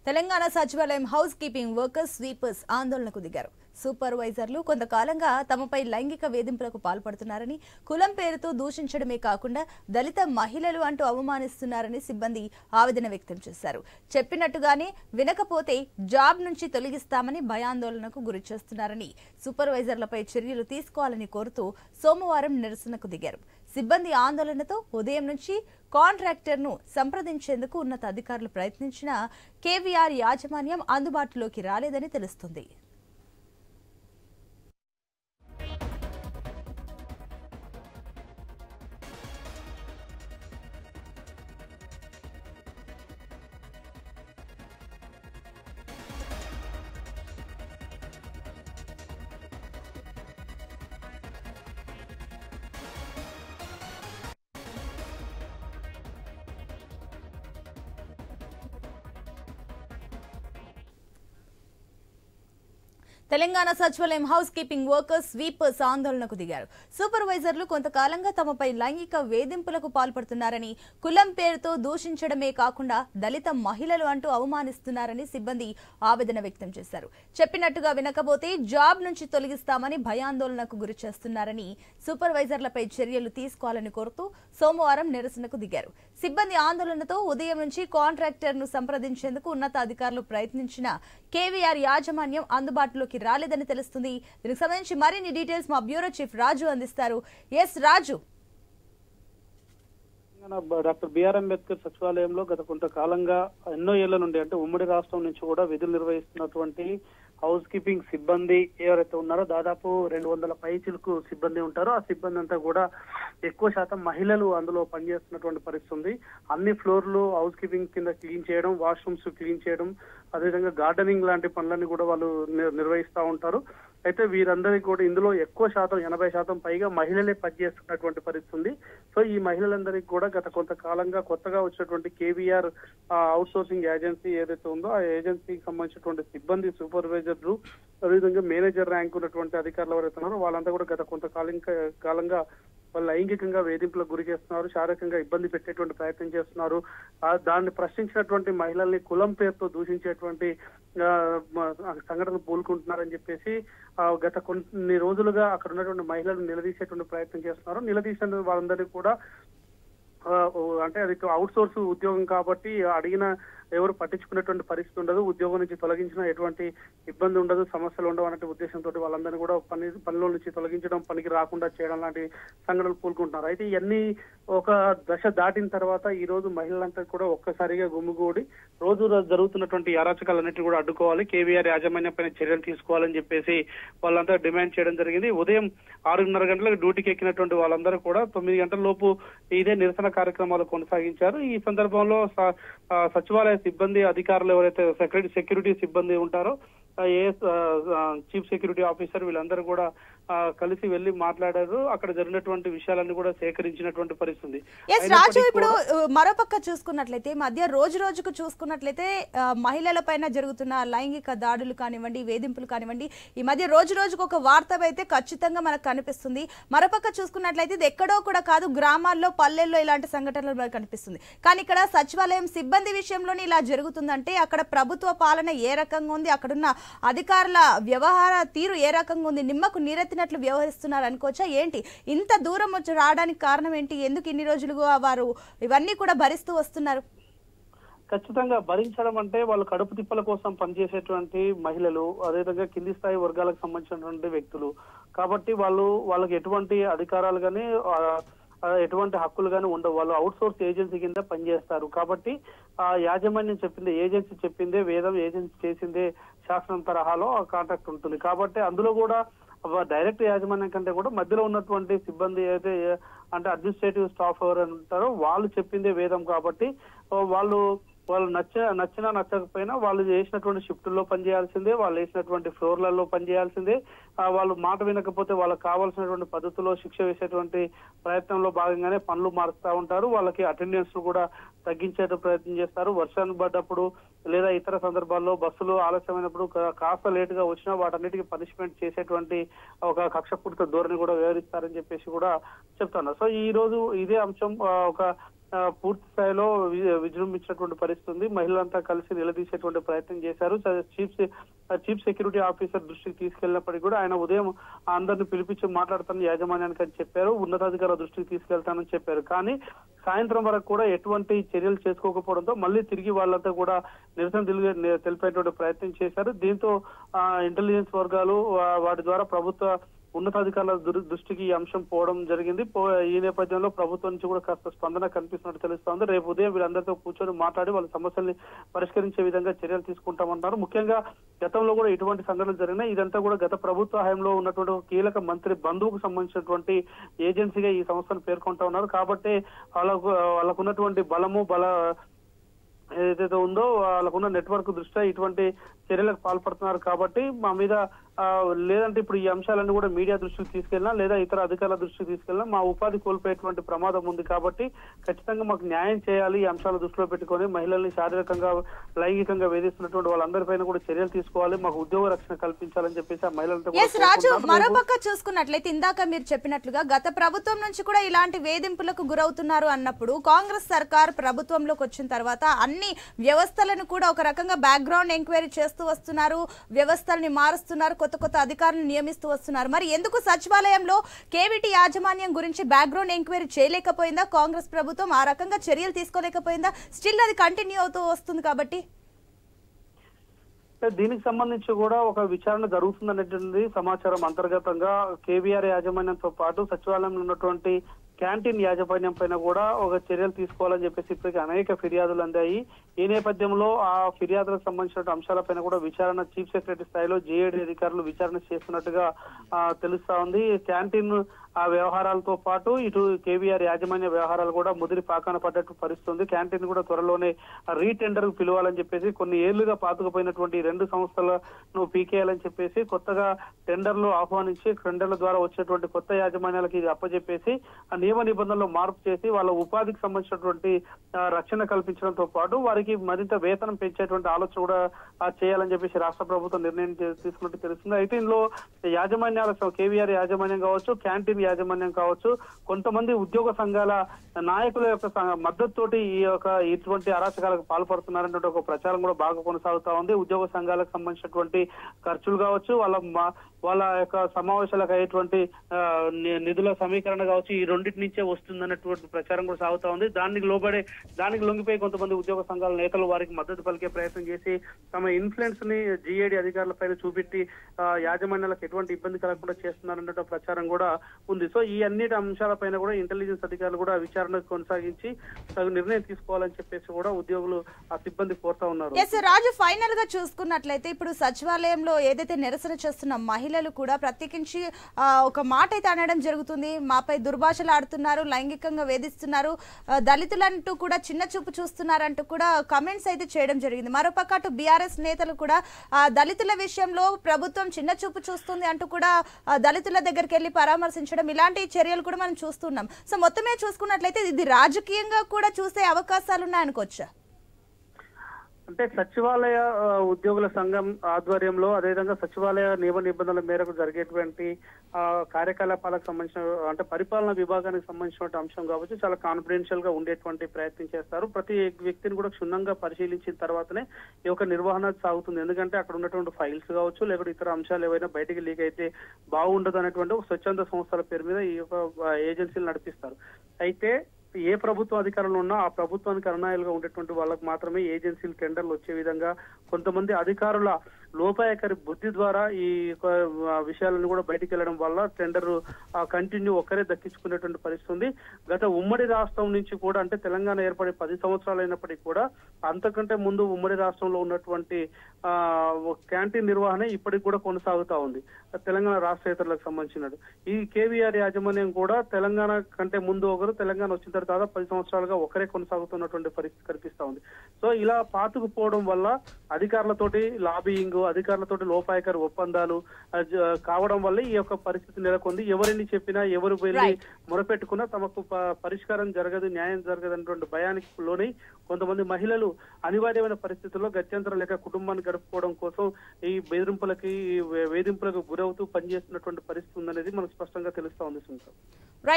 తెలంగాణ సచివాలయం house keeping workers sweepers ఆందోళనకు దిగారు. సూపర్వైజర్లు కొంతకాలంగా తమపై లైంగిక వేధింపులకు పాల్పడుతున్నారని, కులం పేరుతో దూషించడమే కాకుండా దళిత మహిళలు అంటూ అవమానిస్తున్నారని సిబ్బంది ఆవేదన వ్యక్తం చేశారు. చెప్పినట్టుగానే వినకపోతే జాబ్ నుంచి తొలగిస్తామని భయాందోళనకు గురి చేస్తున్నారని, సూపర్వైజర్లపై చర్యలు తీసుకోవాలని కోరుతూ సోమవారం నిరసనకు దిగారు. సిబ్బంది ఆందోళనతో ఉదయం నుంచి కాంట్రాక్టర్ను సంప్రదించేందుకు ఉన్నత అధికారులు ప్రయత్నించినా కేవీఆర్ యాజమాన్యం అందుబాటులోకి రాలేదని తెలుస్తుంది. తెలంగాణ సచివాలయం హౌస్ కీపింగ్ వర్కర్స్ స్వీపర్స్ ఆందోళనకు దిగారు. సూపర్వైజర్లు కొంతకాలంగా తమపై లైంగిక వేధింపులకు పాల్పడుతున్నారని, కులం పేరుతో దూషించడమే కాకుండా దళిత మహిళలు అంటూ అవమానిస్తున్నారని సిబ్బంది ఆవేదన వ్యక్తం చేశారు. చెప్పినట్టుగా వినకపోతే జాబ్ నుంచి తొలగిస్తామని భయాందోళనకు గురి చేస్తున్నారని, సూపర్వైజర్లపై చర్యలు తీసుకోవాలని కోరుతూ సోమవారం నిరసనకు దిగారు. సిబ్బంది ఆందోళనతో ఉదయం నుంచి కాంట్రాక్టర్ను సంప్రదించేందుకు ఉన్నత అధికారులు ప్రయత్నించిన కేవీఆర్ యాజమాన్యం అందుబాటులోకి రాలేదని తెలుస్తుంది. దీనికి సంబంధించి మరిన్ని డీటెయిల్స్ మా బ్యూరో చీఫ్ రాజు అందిస్తారు. ఎస్ రాజు. డాక్టర్ బిఆర్ అంబేద్కర్ సచివాలయంలో గత కొంతకాలంగా ఎన్నో ఏళ్ల నుండి అంటే ఉమ్మడి రాష్ట్రం నుంచి కూడా విధులు నిర్వహిస్తున్నటువంటి హౌస్ కీపింగ్ సిబ్బంది ఎవరైతే ఉన్నారో దాదాపు 200 పైచిలకు సిబ్బంది ఉంటారో ఆ సిబ్బంది అంతా కూడా ఎక్కువ శాతం మహిళలు అందులో పనిచేస్తున్నటువంటి పరిస్థితి ఉంది. అన్ని ఫ్లోర్లు హౌస్ కీపింగ్ కింద క్లీన్ చేయడం, వాష్రూమ్స్ క్లీన్ చేయడం, అదేవిధంగా గార్డెనింగ్ లాంటి పనులన్నీ కూడా వాళ్ళు నిర్వహిస్తూ ఉంటారు. అయితే వీరందరికీ కూడా ఇందులో ఎక్కువ శాతం 80% పైగా మహిళలే పనిచేస్తున్నటువంటి పరిస్థితి ఉంది. సో ఈ మహిళలందరికీ కూడా గత కొంతకాలంగా కొత్తగా వచ్చినటువంటి కేవీఆర్ అవుట్ సోర్సింగ్ ఏజెన్సీ ఏదైతే ఉందో ఆ ఏజెన్సీకి సంబంధించినటువంటి సిబ్బంది, సూపర్వైజర్లు, అదేవిధంగా మేనేజర్ ర్యాంక్ ఉన్నటువంటి అధికారులు ఎవరైతే ఉన్నారో వాళ్ళంతా కూడా గత కొంతకాలంగా వాళ్ళు లైంగికంగా వేధింపులకు గురి చేస్తున్నారు, శారీరకంగా ఇబ్బంది పెట్టేటువంటి ప్రయత్నం చేస్తున్నారు. దాన్ని ప్రశ్నించినటువంటి మహిళల్ని కులం పేరుతో దూషించేటువంటి సంఘటనలు పూనుకుంటున్నారని చెప్పేసి గత కొన్ని రోజులుగా అక్కడ ఉన్నటువంటి మహిళలు నిలదీసేటువంటి ప్రయత్నం చేస్తున్నారు. నిలదీసిన వాళ్ళందరినీ కూడా అంటే అది అవుట్ సోర్స్ ఉద్యోగం కాబట్టి అడిగిన ఎవరు పట్టించుకునేటువంటి పరిస్థితి ఉండదు, ఉద్యోగం నుంచి తొలగించిన ఎటువంటి ఇబ్బంది ఉండదు, సమస్యలు ఉండవు అనే ఉద్దేశంతో వాళ్ళందరినీ కూడా పనిలో నుంచి తొలగించడం, పనికి రాకుండా చేయడం లాంటి సంఘటనలు పూనుకుంటున్నారు. అయితే ఇవన్నీ ఒక దశ దాటిన తర్వాత ఈ రోజు మహిళలంతా కూడా ఒక్కసారిగా గుమ్మిగూడి రోజు జరుగుతున్నటువంటి అరాచకాలన్నింటినీ కూడా అడ్డుకోవాలి, కేవీఆర్ యాజమాన్యం పైన చర్యలు తీసుకోవాలని చెప్పేసి వాళ్ళంతా డిమాండ్ చేయడం జరిగింది. ఉదయం 6:30 గంటలకు డ్యూటీకి ఎక్కినటువంటి వాళ్ళందరూ కూడా 9 గంటల లోపు ఇదే నిరసన కార్యక్రమాలు కొనసాగించారు. ఈ సందర్భంలో సచివాలయ సిబ్బంది అధికారులు ఎవరైతే సెక్యూరిటీ సిబ్బంది ఉంటారో చీఫ్ సెక్యూరిటీ ఆఫీసర్ వీళ్ళందరూ కూడా కలిసి వెళ్లి మాట్లాడారు. అక్కడ జరిగినటువంటి విషయాలన్నీ కూడా సేకరించినటువంటి పరిస్థితి. రాజు, ఇప్పుడు మరోపక్క చూసుకున్నట్లయితే మధ్య రోజుకు చూసుకున్నట్లయితే మహిళల పైన జరుగుతున్న లైంగిక దాడులు కానివ్వండి, వేధింపులు కానివ్వండి, ఈ మధ్య రోజుకు ఒక వార్త అయితే ఖచ్చితంగా మనకు కనిపిస్తుంది. మరోపక్క చూసుకున్నట్లయితే ఇది ఎక్కడో కూడా కాదు, గ్రామాల్లో, పల్లెల్లో ఇలాంటి సంఘటనలు మనకు కనిపిస్తుంది. కానీ ఇక్కడ సచివాలయం సిబ్బంది విషయంలోనే ఇలా జరుగుతుందంటే అక్కడ ప్రభుత్వ పాలన ఏ రకంగా ఉంది, అక్కడున్న అధికారుల వ్యవహార తీరు ఏ రకంగా ఉంది, నిమ్మకు నీరెత్తినట్లు వ్యవహరిస్తున్నారు అనుకోవచ్చా? ఏంటి ఇంత దూరం వచ్చి రావడానికి కారణం ఏంటి? ఎందుకు ఇన్ని రోజులుగా వారు ఇవన్నీ కూడా భరిస్తూ వస్తున్నారు? ఖచ్చితంగా భరించడం అంటే వాళ్ళు కడుపు తిప్పల కోసం పనిచేసేటువంటి మహిళలు, అదేవిధంగా కింది స్థాయి వర్గాలకు సంబంధించినటువంటి వ్యక్తులు కాబట్టి వాళ్ళకి ఎటువంటి అధికారాలు కానీ ఎటువంటి హక్కులు కానీ ఉండవు. వాళ్ళు అవుట్ సోర్స్ ఏజెన్సీ కింద పనిచేస్తారు కాబట్టి యాజమాన్యం చెప్పిందే, ఏజెన్సీ చెప్పిందే వేదం, ఏజెన్సీ చేసిందే శాసనం తరహాలో ఆ కాంట్రాక్ట్ ఉంటుంది. కాబట్టి అందులో కూడా డైరెక్ట్ యాజమాన్యం కంటే కూడా మధ్యలో ఉన్నటువంటి సిబ్బంది అయితే అంటే అడ్మినిస్ట్రేటివ్ స్టాఫ్ ఎవరైనా ఉంటారో వాళ్ళు చెప్పిందే వేదం కాబట్టి వాళ్ళు నచ్చినా నచ్చకపోయినా వాళ్ళు చేసినటువంటి షిఫ్టుల్లో పనిచేయాల్సిందే, వాళ్ళు వేసినటువంటి ఫ్లోర్లలో పనిచేయాల్సిందే. వాళ్ళు మాట వినకపోతే వాళ్ళకి కావాల్సినటువంటి పద్ధతిలో శిక్ష వేసేటువంటి ప్రయత్నంలో భాగంగానే పనులు మారుస్తూ ఉంటారు. వాళ్ళకి అటెండెన్స్ కూడా తగ్గించే ప్రయత్నం చేస్తారు. వర్షాన్ని పడ్డప్పుడు లేదా ఇతర సందర్భాల్లో బస్సులు ఆలస్యమైనప్పుడు కాస్త లేట్ గా వచ్చినా వాటన్నిటికీ పనిష్మెంట్ చేసేటువంటి ఒక కక్షపూరిత ధోరణి కూడా వ్యవహరిస్తారని చెప్పేసి కూడా చెప్తున్నారు. సో ఈ రోజు ఇదే అంశం ఒక పూర్తి స్థాయిలో విజృంభించినటువంటి పరిస్థితి ఉంది. మహిళలంతా కలిసి నిలదీసేటువంటి ప్రయత్నం చేశారు. చీఫ్ సెక్యూరిటీ ఆఫీసర్ దృష్టికి తీసుకెళ్లినప్పటికీ కూడా ఆయన ఉదయం అందరిని పిలిపించి మాట్లాడతాను యాజమాన్యానికి అని చెప్పారు. ఉన్నతాధికారుల దృష్టికి తీసుకెళ్తానని చెప్పారు. కానీ సాయంత్రం వరకు కూడా ఎటువంటి చర్యలు చేసుకోకపోవడంతో మళ్ళీ తిరిగి వాళ్ళంతా కూడా నిరసన తెలిపేటువంటి ప్రయత్నం చేశారు. దీంతో ఇంటెలిజెన్స్ వర్గాలు వాటి ద్వారా ప్రభుత్వ ఉన్నతాధికారుల దృష్టికి ఈ అంశం పోవడం జరిగింది. ఈ నేపథ్యంలో ప్రభుత్వం నుంచి కూడా కాస్త స్పందన కనిపిస్తున్నట్టు తెలుస్తోంది. రేపు ఉదయం వీళ్ళందరితో కూర్చొని మాట్లాడి వాళ్ళ సమస్యల్ని పరిష్కరించే విధంగా చర్యలు తీసుకుంటామన్నారు. ముఖ్యంగా గతంలో కూడా ఇటువంటి సంఘటనలు జరిగినాయి. ఇదంతా కూడా గత ప్రభుత్వ హయాంలో ఉన్నటువంటి కీలక మంత్రి బంధువుకు సంబంధించినటువంటి ఏజెన్సీగా ఈ సంస్థను పేర్కొంటా ఉన్నారు. కాబట్టి వాళ్ళకున్నటువంటి బల ఏదైతే ఉందో వాళ్ళకున్న నెట్వర్క్ దృష్ట్యా ఇటువంటి చర్యలకు పాల్పడుతున్నారు. కాబట్టి మా మీద లేదంటే ఇప్పుడు ఈ అంశాలన్నీ కూడా మీడియా దృష్టికి తీసుకెళ్ళినా లేదా ఇతర అధికారుల దృష్టికి తీసుకెళ్ళినా మా ఉపాధి కోల్పోయేటువంటి ప్రమాదం ఉంది. కాబట్టి ఖచ్చితంగా మాకు న్యాయం చేయాలి. ఈ అంశాల దృష్టిలో పెట్టుకొని మహిళల్ని శారీరకంగా లైంగికంగా వేధిస్తున్నటువంటి వాళ్ళందరిపైన కూడా చర్యలు తీసుకోవాలి, మాకు ఉద్యోగ రక్షణ కల్పించాలని చెప్పేసి ఆ మహిళలతో రాజు మరోపక్క చూసుకున్నట్లయితే ఇందాక మీరు చెప్పినట్లుగా గత ప్రభుత్వం నుంచి కూడా ఇలాంటి వేధింపులకు గురవుతున్నారు అన్నప్పుడు కాంగ్రెస్ సర్కార్ ప్రభుత్వంలోకి వచ్చిన తర్వాత అన్ని వ్యవస్థలను కూడా ఒక రకంగా బ్యాక్గ్రౌండ్ ఎంక్వైరీ చేస్తూ వస్తున్నారు, వ్యవస్థల్ని మారుస్తున్నారు, కొత్త అధికారులను నియమిస్తూ వస్తున్నారు. మరి ఎందుకు సచివాలయంలో కేవీటీ యాజమాన్యం గురించి బ్యాక్గ్రౌండ్ ఎంక్వైరీ చేయలేకపోయిందా కాంగ్రెస్ ప్రభుత్వం? ఆ రకంగా చర్యలు తీసుకోలేకపోయిందా? స్టిల్ అది కంటిన్యూ అవుతూ వస్తుంది కాబట్టి దీనికి సంబంధించి కూడా ఒక విచారణ జరుగుతుందనేటువంటి సమాచారం అంతర్గతంగా కేవీఆర్ యాజమాన్యంతో పాటు సచివాలయంలో ఉన్నటువంటి క్యాంటీన్ యాజమాన్యం పైన కూడా ఒక చర్యలు తీసుకోవాలని చెప్పేసి ఇప్పటికీ అనేక ఫిర్యాదులు అందాయి. ఈ నేపథ్యంలో ఆ ఫిర్యాదులకు సంబంధించిన అంశాలపైన కూడా విచారణ చీఫ్ సెక్రటరీ స్థాయిలో జేఏడీ అధికారులు విచారణ చేస్తున్నట్టుగా తెలుస్తా ఉంది. క్యాంటీన్ ఆ వ్యవహారాలతో పాటు ఇటు కేవీఆర్ యాజమాన్య వ్యవహారాలు కూడా ముదిరి పాకాన పడ్డట్టు పరిస్థితుంది. క్యాంటీన్ కూడా త్వరలోనే రీటెండర్ పిలవాలని చెప్పేసి కొన్ని ఏళ్లుగా పాతుకుపోయినటువంటి రెండు సంస్థలను పీకేయాలని చెప్పేసి కొత్తగా టెండర్లు ఆహ్వానించి టెండర్ల ద్వారా వచ్చేటువంటి కొత్త యాజమాన్యాలకి ఇది అప్పచెప్పేసి ఆ నియమ నిబంధనలు మార్పు చేసి వాళ్ళ ఉపాధికి సంబంధించినటువంటి రక్షణ కల్పించడంతో పాటు వారికి మరింత వేతనం పెంచేటువంటి ఆలోచన కూడా చేయాలని చెప్పేసి రాష్ట్ర ప్రభుత్వం నిర్ణయం తీసుకున్నట్టు తెలుస్తుంది. అయితే ఇందులో యాజమాన్యాల కేవీఆర్ యాజమాన్యం కావచ్చు, క్యాంటీన్ యాజమాన్యం కావచ్చు, కొంతమంది ఉద్యోగ సంఘాల నాయకుల యొక్క మద్దతుతోటి ఇటువంటి అరాచకాలకు పాల్పడుతున్నారనే ఒక ప్రచారం కూడా బాగా కొనసాగుతా ఉంది. ఉద్యోగ సంఘాలకు సంబంధించినటువంటి ఖర్చులు కావచ్చు, వాళ్ళ యొక్క సమావేశాలకు అయ్యేటువంటి నిధుల సమీకరణ కావచ్చు, ఈ రెండింటి నుంచే వస్తుందన్నటువంటి ప్రచారం కూడా సాగుతా ఉంది. దానికి లొంగిపోయి కొంతమంది ఉద్యోగ సంఘాల నేతలు వారికి మద్దతు పలికే ప్రయత్నం చేసి తమ ఇన్ఫ్లుయెన్స్ ని జీఏడీ అధికారుల పైన చూపెట్టి యాజమాన్యాలకు ఎటువంటి ఇబ్బంది కలగకుండా చేస్తున్నారన్న ప్రచారం కూడా ఉంది. సో ఈ అన్నిటి అంశాలపైన కూడా ఇంటెలిజెన్స్ అధికారులు కూడా విచారణ కొనసాగించి తగు నిర్ణయం తీసుకోవాలని చెప్పేసి కూడా ఉద్యోగులు ఆ సిబ్బంది కోరుతా ఉన్నారు. రాజు, ఫైనల్ గా చూసుకున్నట్లయితే ఇప్పుడు సచివాలయంలో ఏదైతే నిరసన చేస్తున్న మహిళలు కూడా ప్రత్యేకించి ఒక మాట అయితే అనడం జరుగుతుంది, మాపై దుర్భాషలు ఆడుతున్నారు, లైంగికంగా వేధిస్తున్నారు, దళితులంటూ కూడా చిన్న చూపు చూస్తున్నారంటూ కూడా కమెంట్స్ అయితే చేయడం జరిగింది. మరోపక్క అటు బీఆర్ఎస్ నేతలు కూడా దళితుల విషయంలో ప్రభుత్వం చిన్న చూపు చూస్తుంది అంటూ కూడా దళితుల దగ్గరికి వెళ్లి పరామర్శించడం, ఇలాంటి చర్యలు కూడా మనం చూస్తున్నాం. సో మొత్తమే చూసుకున్నట్లయితే ఇది రాజకీయంగా కూడా చూసే అవకాశాలు ఉన్నాయనుకోవచ్చా? అంటే సచివాలయ ఉద్యోగుల సంఘం ఆధ్వర్యంలో అదేవిధంగా సచివాలయ నియమ నిబంధనల మేరకు జరిగేటువంటి కార్యకలాపాలకు సంబంధించిన అంటే పరిపాలనా విభాగానికి సంబంధించిన అంశం కావచ్చు చాలా కాన్ఫిడెన్షియల్ గా ఉండేటువంటి ప్రయత్నం చేస్తారు. ప్రతి వ్యక్తిని కూడా క్షుణ్ణంగా పరిశీలించిన తర్వాతనే ఈ యొక్క నిర్వహణ సాగుతుంది. ఎందుకంటే అక్కడ ఉన్నటువంటి ఫైల్స్ కావచ్చు లేకపోతే ఇతర అంశాలు ఏవైనా బయటికి లీక్ అయితే బాగుండదు అనేటువంటి స్వచ్ఛంద సంస్థల పేరు మీద ఈ యొక్క ఏజెన్సీలు నడిపిస్తారు. అయితే ఏ ప్రభుత్వ అధికారంలో ఉన్నా ఆ ప్రభుత్వానికి అనునాయులుగా ఉండేటువంటి వాళ్ళకు మాత్రమే ఏజెన్సీలు టెండర్లు వచ్చే విధంగా కొంతమంది అధికారుల లోపాయకరి బుద్ధి ద్వారా ఈ విషయాలను కూడా బయటికి వెళ్ళడం వల్ల టెండర్ కంటిన్యూ ఒక్కరే దక్కించుకునేటువంటి పరిస్థితి ఉంది. గత ఉమ్మడి రాష్ట్రం నుంచి కూడా అంటే తెలంగాణ ఏర్పడి 10 సంవత్సరాలు అయినప్పటికీ కూడా అంతకంటే ముందు ఉమ్మడి రాష్ట్రంలో ఉన్నటువంటి క్యాంటీన్ నిర్వహణ ఇప్పటికి కూడా కొనసాగుతా ఉంది తెలంగాణ రాష్ట్రేతరులకు సంబంధించినది. ఈ కేవీఆర్ యాజమాన్యం కూడా తెలంగాణ కంటే ముందు ఒకరు, తెలంగాణ వచ్చిన తర్వాత 10 సంవత్సరాలుగా ఒకరే కొనసాగుతున్నటువంటి పరిస్థితి కనిపిస్తా ఉంది. సో ఇలా పాతుకుపోవడం వల్ల అధికారులతోటి లాబియింగ్, అధికారులతోటి లోపాయకర ఒప్పందాలు కావడం వల్ల ఈ యొక్క పరిస్థితి నెలకొంది. ఎవరిని చెప్పినా ఎవరు వెళ్ళి మొరపెట్టుకున్నా తమకు పరిష్కారం జరగదు, న్యాయం జరగదు అనేటువంటి భయానికి లోనై కొంతమంది మహిళలు అనివార్యమైన పరిస్థితుల్లో గత్యంతరం లేక కుటుంబాన్ని గడుపుకోవడం కోసం ఈ వేధింపులకు గురవుతూ పనిచేస్తున్నటువంటి పరిస్థితి ఉందనేది మనకు స్పష్టంగా తెలుస్తా ఉంది.